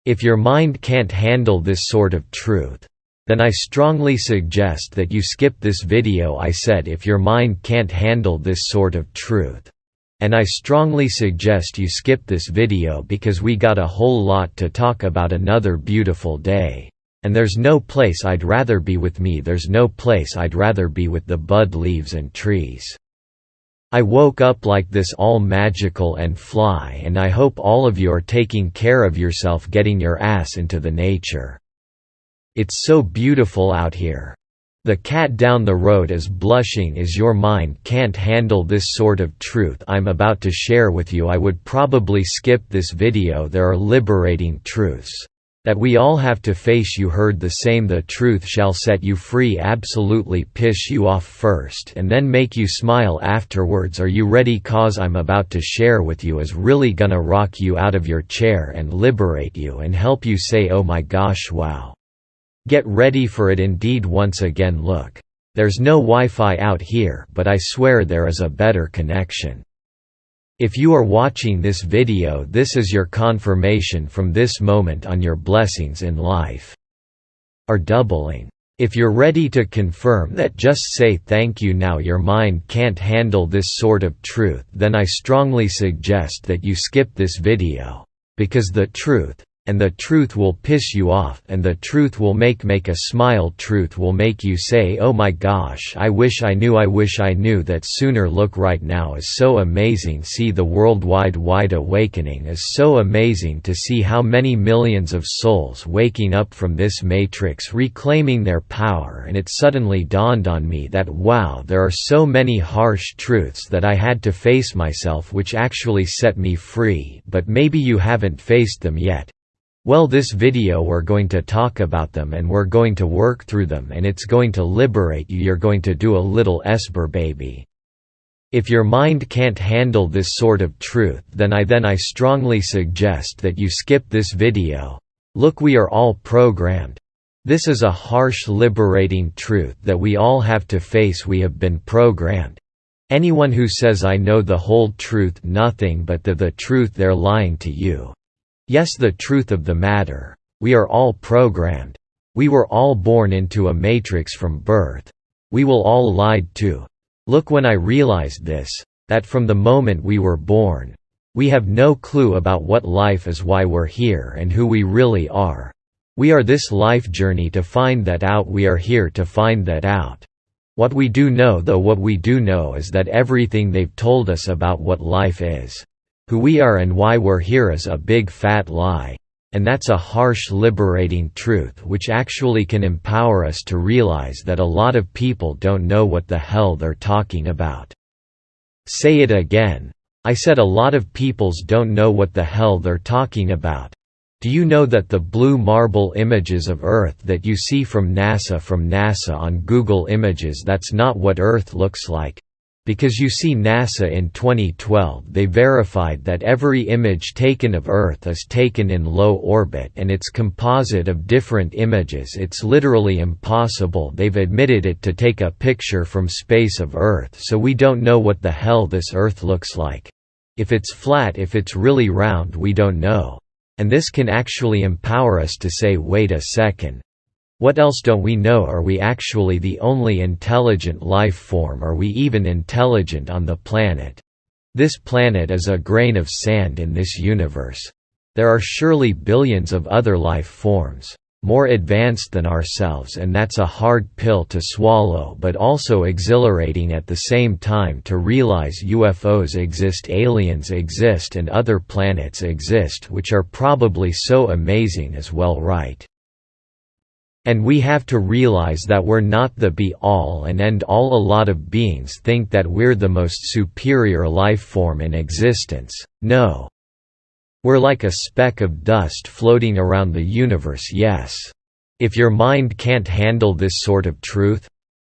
If your mind can't handle this sort of truth, then I strongly suggest that you skip this video. I said if your mind can't handle this sort of truth. And I strongly suggest you skip this video because we got a whole lot to talk about another beautiful day. And there's no place I'd rather be with me, there's no place I'd rather be with the bud leaves and trees. I woke up like this all magical and fly, and I hope all of you are taking care of yourself, getting your ass into the nature. It's so beautiful out here. The cat down the road is blushing. Is your mind can't handle this sort of truth I'm about to share with you, I would probably skip this video. There are liberating truths that we all have to face. You heard the same, the truth shall set you free, absolutely piss you off first and then make you smile afterwards. Are you ready? Cause I'm about to share with you is really gonna rock you out of your chair and liberate you and help you say oh my gosh wow. Get ready for it indeed. Once again, look, there's no Wi-Fi out here, but I swear there is a better connection. If you are watching this video, this is your confirmation from this moment on. Your blessings in life are doubling. If you're ready to confirm that, just say thank you now. Your mind can't handle this sort of truth, then I strongly suggest that you skip this video. Because the truth will piss you off, and the truth will make a smile. Truth will make you say oh my gosh, I wish I knew that sooner. Look, right now is so amazing. See, the worldwide awakening is so amazing to see how many millions of souls waking up from this matrix, reclaiming their power. And it suddenly dawned on me that wow, there are so many harsh truths that I had to face myself, which actually set me free. But maybe you haven't faced them yet. Well, this video we're going to talk about them, and we're going to work through them, and it's going to liberate you. You're going to do a little esper baby. If your mind can't handle this sort of truth, then I strongly suggest that you skip this video. Look, we are all programmed. This is a harsh, liberating truth that we all have to face. We have been programmed. Anyone who says I know the whole truth, nothing but the truth, they're lying to you. Yes, the truth of the matter. We are all programmed. We were all born into a matrix from birth. We will all lied to. Look, when I realized this, that from the moment we were born, we have no clue about what life is, why we're here, and who we really are. We are this life journey to find that out. We are here to find that out. What we do know, though, what we do know is that everything they've told us about what life is, who we are and why we're here is a big fat lie. And that's a harsh, liberating truth which actually can empower us to realize that a lot of people don't know what the hell they're talking about. Say it again. I said a lot of peoples don't know what the hell they're talking about. Do you know that the blue marble images of Earth that you see from NASA on Google Images, that's not what Earth looks like? Because you see, NASA in 2012 they verified that every image taken of Earth is taken in low orbit, and it's composite of different images. It's literally impossible, they've admitted it, to take a picture from space of Earth, so we don't know what the hell this Earth looks like. If it's flat, if it's really round, we don't know. And this can actually empower us to say, wait a second. What else don't we know? Are we actually the only intelligent life form? Are we even intelligent on the planet? This planet is a grain of sand in this universe. There are surely billions of other life forms, more advanced than ourselves, and that's a hard pill to swallow, but also exhilarating at the same time to realize UFOs exist, aliens exist, and other planets exist, which are probably so amazing as well, right? And we have to realize that we're not the be-all and end-all. A lot of beings think that we're the most superior life form in existence. No. We're like a speck of dust floating around the universe, yes. If your mind can't handle this sort of truth,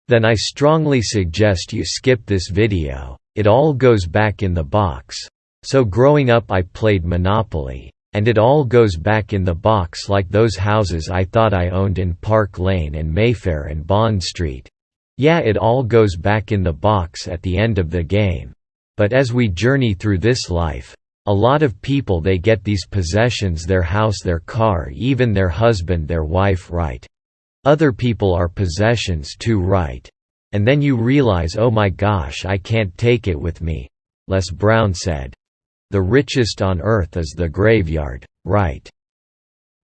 then I strongly suggest you skip this video. It all goes back in the box. So growing up I played Monopoly. And it all goes back in the box, like those houses I thought I owned in Park Lane and Mayfair and Bond Street. Yeah, it all goes back in the box at the end of the game. But as we journey through this life, A lot of people, they get these possessions, their house, their car, even their husband, their wife, right? Other people are possessions too, right? And then you realize, oh my gosh, I can't take it with me. Les Brown said, "The richest on earth is the graveyard," right?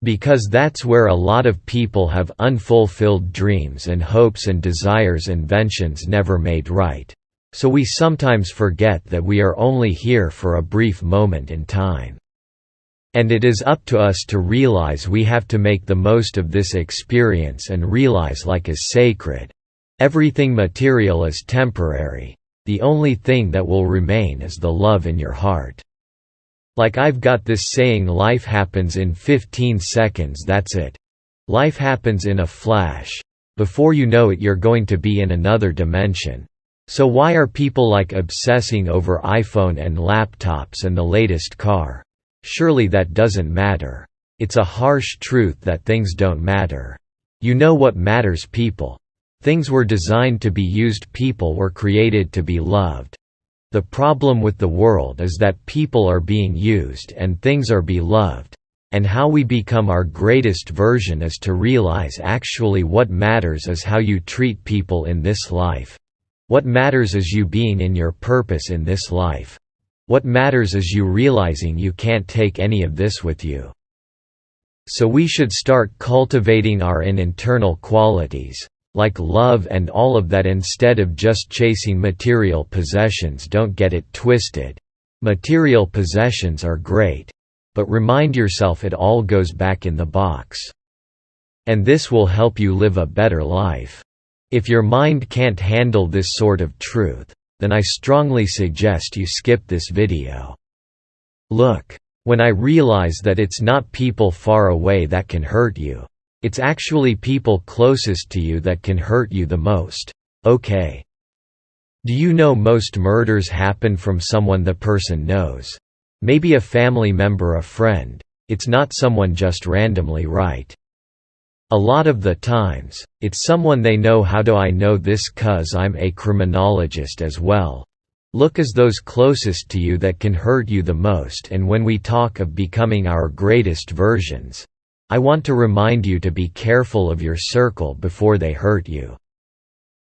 Because that's where a lot of people have unfulfilled dreams and hopes and desires, inventions never made, right? So we sometimes forget that we are only here for a brief moment in time. And it is up to us to realize we have to make the most of this experience and realize life is sacred. Everything material is temporary. The only thing that will remain is the love in your heart. Like I've got this saying, life happens in 15 seconds, that's it. Life happens in a flash. Before you know it, you're going to be in another dimension. So why are people like obsessing over iPhone and laptops and the latest car? Surely that doesn't matter. It's a harsh truth that things don't matter. You know what matters? People. Things were designed to be used, people were created to be loved. The problem with the world is that people are being used and things are beloved. And how we become our greatest version is to realize actually what matters is how you treat people in this life. What matters is you being in your purpose in this life. What matters is you realizing you can't take any of this with you. So we should start cultivating our internal qualities, like love and all of that, instead of just chasing material possessions. Don't get it twisted. Material possessions are great. But remind yourself it all goes back in the box. And this will help you live a better life. If your mind can't handle this sort of truth, then I strongly suggest you skip this video. Look, when I realize that it's not people far away that can hurt you. It's actually people closest to you that can hurt you the most. Okay. Do you know most murders happen from someone the person knows? Maybe a family member, a friend. It's not someone just randomly, right? A lot of the times, it's someone they know. How do I know this? 'Cause I'm a criminologist as well. Look, as those closest to you that can hurt you the most. And when we talk of becoming our greatest versions, I want to remind you to be careful of your circle before they hurt you.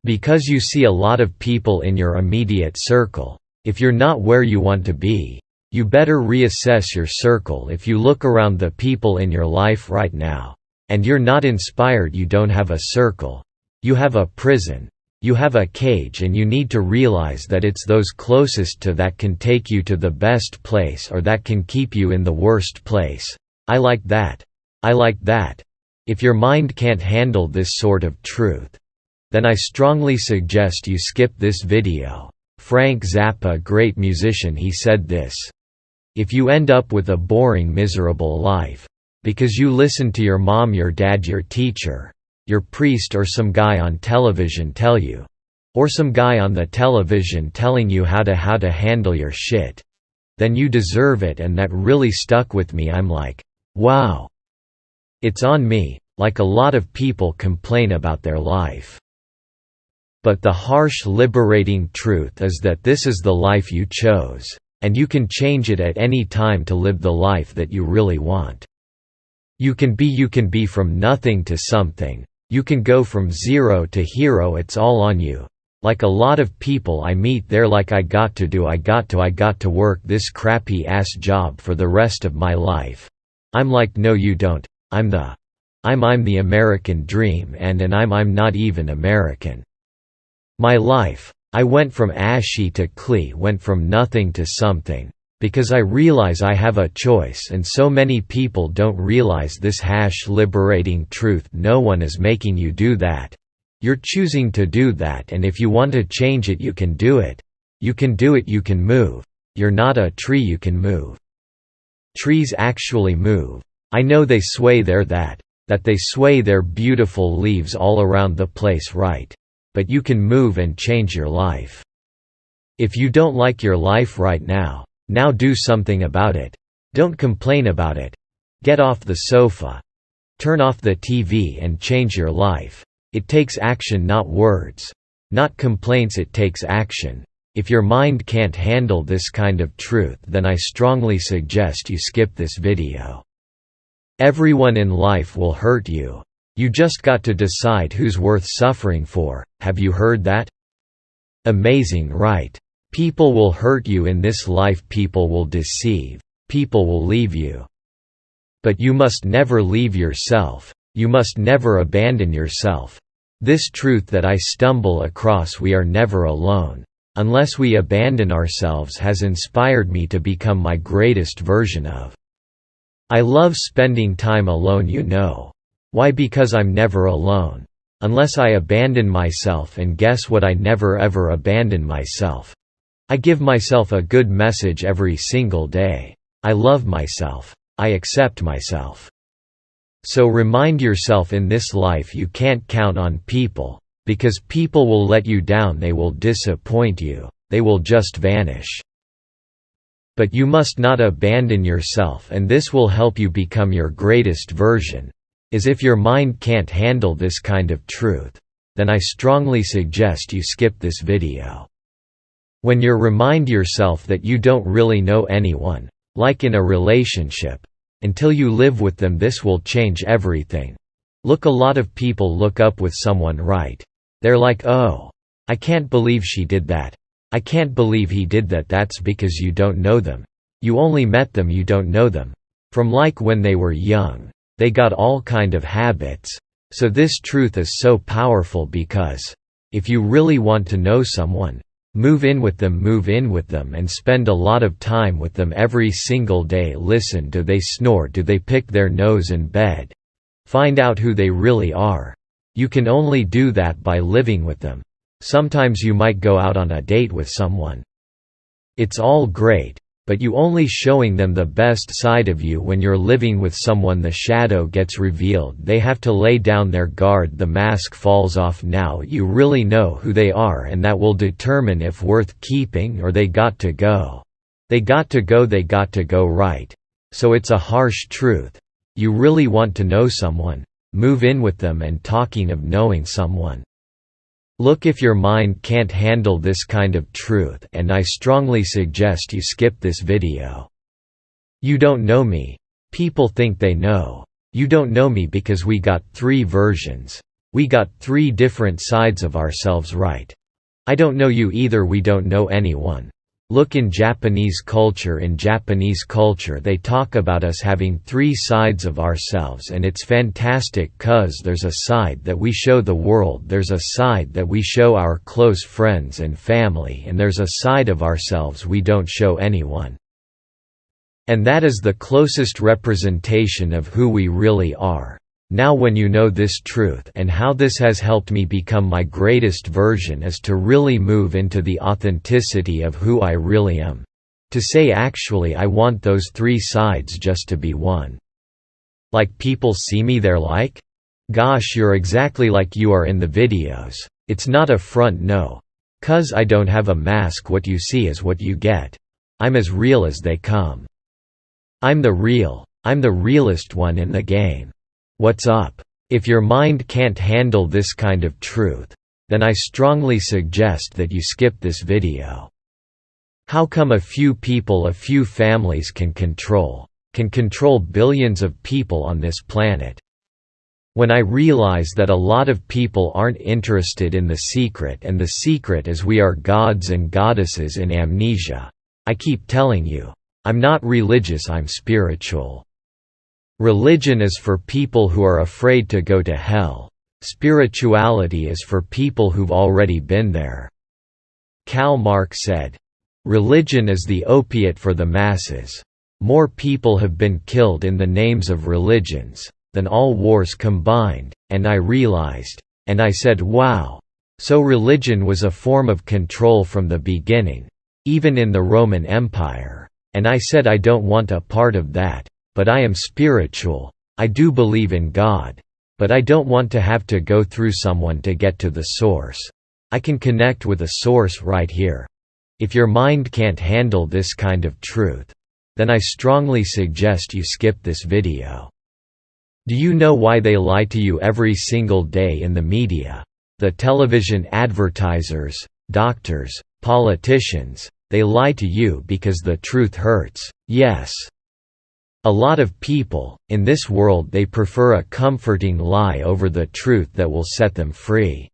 Because you see a lot of people in your immediate circle. If you're not where you want to be, you better reassess your circle. If you look around the people in your life right now, and you're not inspired, you don't have a circle. You have a prison. You have a cage, and you need to realize that it's those closest to that can take you to the best place or that can keep you in the worst place. I like that. I like that. If your mind can't handle this sort of truth, then I strongly suggest you skip this video. Frank Zappa, great musician, he said this. If you end up with a boring, miserable life, because you listen to your mom, your dad, your teacher, your priest, or some guy on television tell you, or some guy on the television telling you how to handle your shit, then you deserve it. And that really stuck with me. I'm like, wow. It's on me. Like a lot of people complain about their life. But the harsh, liberating truth is that this is the life you chose, and you can change it at any time to live the life that you really want. You can be from nothing to something. You can go from zero to hero. It's all on you. Like a lot of people I meet, they're like, I got to work this crappy ass job for the rest of my life. I'm like, no you don't. I'm the American dream, and I'm not even American. My life, I went from ashy to clean, went from nothing to something. Because I realize I have a choice, and so many people don't realize this liberating truth. No one is making you do that. You're choosing to do that, and if you want to change it, you can do it. You can do it, you can move. You're not a tree, you can move. Trees actually move. I know they sway that they sway their beautiful leaves all around the place, right? But you can move and change your life. If you don't like your life right now do something about it. Don't complain about it. Get off the sofa. Turn off the TV and change your life. It takes action, not words. Not complaints, it takes action. If your mind can't handle this kind of truth, then I strongly suggest you skip this video. Everyone in life will hurt you. You just got to decide who's worth suffering for. Have you heard that? Amazing, right? People will hurt you in this life, people will deceive, people will leave you. But you must never leave yourself. You must never abandon yourself. This truth that I stumble across, we are never alone. Unless we abandon ourselves, has inspired me to become my greatest version of. I love spending time alone, you know. Why? Because I'm never alone. Unless I abandon myself, and guess what, I never ever abandon myself. I give myself a good message every single day. I love myself. I accept myself. So remind yourself, in this life you can't count on people, because people will let you down, they will disappoint you, they will just vanish. But you must not abandon yourself, and this will help you become your greatest version. As if your mind can't handle this kind of truth, then I strongly suggest you skip this video. When you remind yourself that you don't really know anyone, like in a relationship, until you live with them, this will change everything. Look, a lot of people look up with someone, right? They're like, oh, I can't believe she did that. I can't believe he did that. That's because you don't know them. You only met them, you don't know them. From like when they were young. They got all kind of habits. So this truth is so powerful, because if you really want to know someone, move in with them and spend a lot of time with them every single day. Listen, do they snore? Do they pick their nose in bed? Find out who they really are. You can only do that by living with them. Sometimes you might go out on a date with someone. It's all great, but you only showing them the best side of you. When you're living with someone, the shadow gets revealed. They have to lay down their guard, the mask falls off. Now you really know who they are, and that will determine if worth keeping or they got to go. They got to go, right? So it's a harsh truth. You really want to know someone, move in with them. And talking of knowing someone, look, if your mind can't handle this kind of truth, and I strongly suggest you skip this video. You don't know me. People think they know. You don't know me, because we got 3 versions. We got 3 different sides of ourselves, right? I don't know you either. We don't know anyone. Look, in Japanese culture, they talk about us having 3 sides of ourselves, and it's fantastic, cause there's a side that we show the world, there's a side that we show our close friends and family, and there's a side of ourselves we don't show anyone. And that is the closest representation of who we really are. Now when you know this truth, and how this has helped me become my greatest version, is to really move into the authenticity of who I really am. To say, actually, I want those 3 sides just to be one. Like, people see me, they're like, gosh, you're exactly like you are in the videos. It's not a front, no. Cause I don't have a mask. What you see is what you get. I'm as real as they come. I'm the realest one in the game. What's up? If your mind can't handle this kind of truth, then I strongly suggest that you skip this video. How come a few people, a few families can control billions of people on this planet? When I realize that a lot of people aren't interested in the secret, and the secret is we are gods and goddesses in amnesia. I keep telling you, I'm not religious, I'm spiritual. Religion is for people who are afraid to go to hell. Spirituality is for people who've already been there. Karl Marx said, "Religion is the opiate for the masses." More people have been killed in the names of religions than all wars combined, and I realized, and I said, wow. So religion was a form of control from the beginning, even in the Roman Empire. And I said, I don't want a part of that. But I am spiritual. I do believe in God. But I don't want to have to go through someone to get to the source. I can connect with a source right here. If your mind can't handle this kind of truth, then I strongly suggest you skip this video. Do you know why they lie to you every single day in the media? The television advertisers, doctors, Politicians, they lie to you because the truth hurts. Yes. A lot of people, in this world they prefer a comforting lie over the truth that will set them free.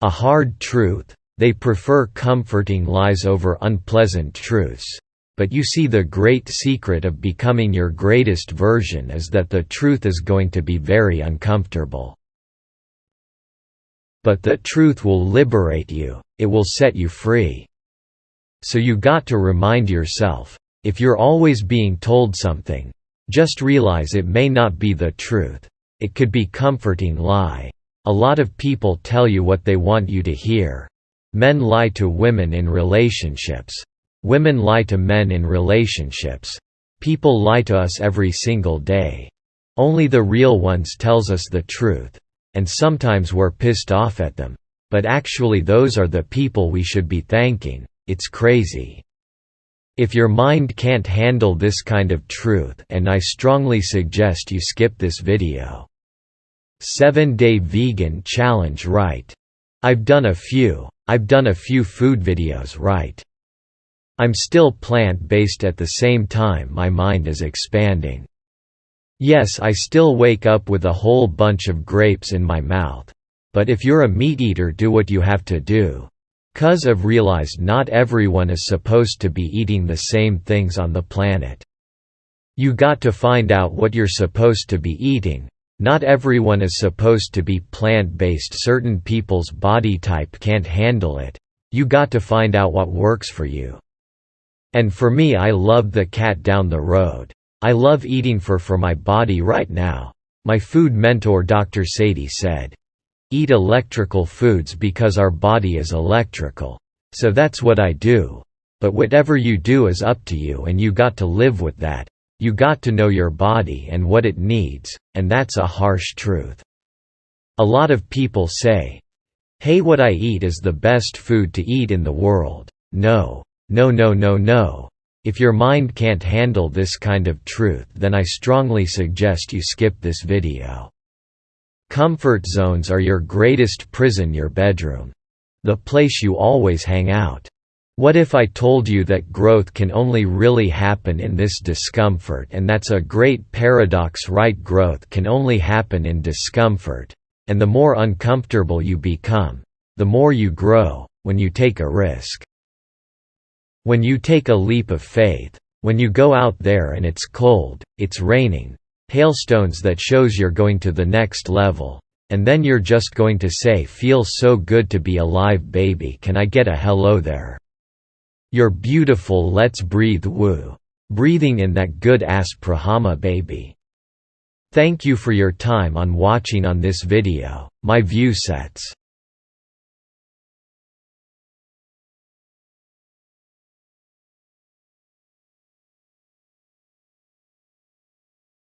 A hard truth, they prefer comforting lies over unpleasant truths. But you see, the great secret of becoming your greatest version is that the truth is going to be very uncomfortable. But the truth will liberate you, it will set you free. So you got to remind yourself, if you're always being told something, just realize it may not be the truth. It could be comforting lie. A lot of people tell you what they want you to hear. Men lie to women in relationships. Women lie to men in relationships. People lie to us every single day. Only the real ones tells us the truth. And sometimes we're pissed off at them. But actually those are the people we should be thanking. It's crazy. If your mind can't handle this kind of truth, and I strongly suggest you skip this video. 7-Day Vegan Challenge, right? I've done a few food videos, right? I'm still plant-based at the same time my mind is expanding. Yes, I still wake up with a whole bunch of grapes in my mouth. But if you're a meat eater, do what you have to do. 'Cause I've realized not everyone is supposed to be eating the same things on the planet. You got to find out what you're supposed to be eating. Not everyone is supposed to be plant-based. Certain people's body type can't handle it. You got to find out what works for you. And for me, I love the cat down the road. I love eating for my body right now. My food mentor Dr. Sadie said, "Eat electrical foods because our body is electrical." So that's what I do. But whatever you do is up to you, and you got to live with that. You got to know your body and what it needs, and that's a harsh truth. A lot of people say, "Hey, what I eat is the best food to eat in the world." No. No, no, no, no. If your mind can't handle this kind of truth, then I strongly suggest you skip this video. Comfort zones are your greatest prison, your bedroom. The place you always hang out. What if I told you that growth can only really happen in this discomfort? And that's a great paradox, right? Growth can only happen in discomfort. And the more uncomfortable you become, the more you grow, when you take a risk. When you take a leap of faith. When you go out there and it's cold, it's raining, hailstones, that shows you're going to the next level. And then you're just going to say, "Feels so good to be alive, baby. Can I get a hello there? You're beautiful, let's breathe, woo." Breathing in that good ass prahama, baby. Thank you for your time on watching on this video. My view sets.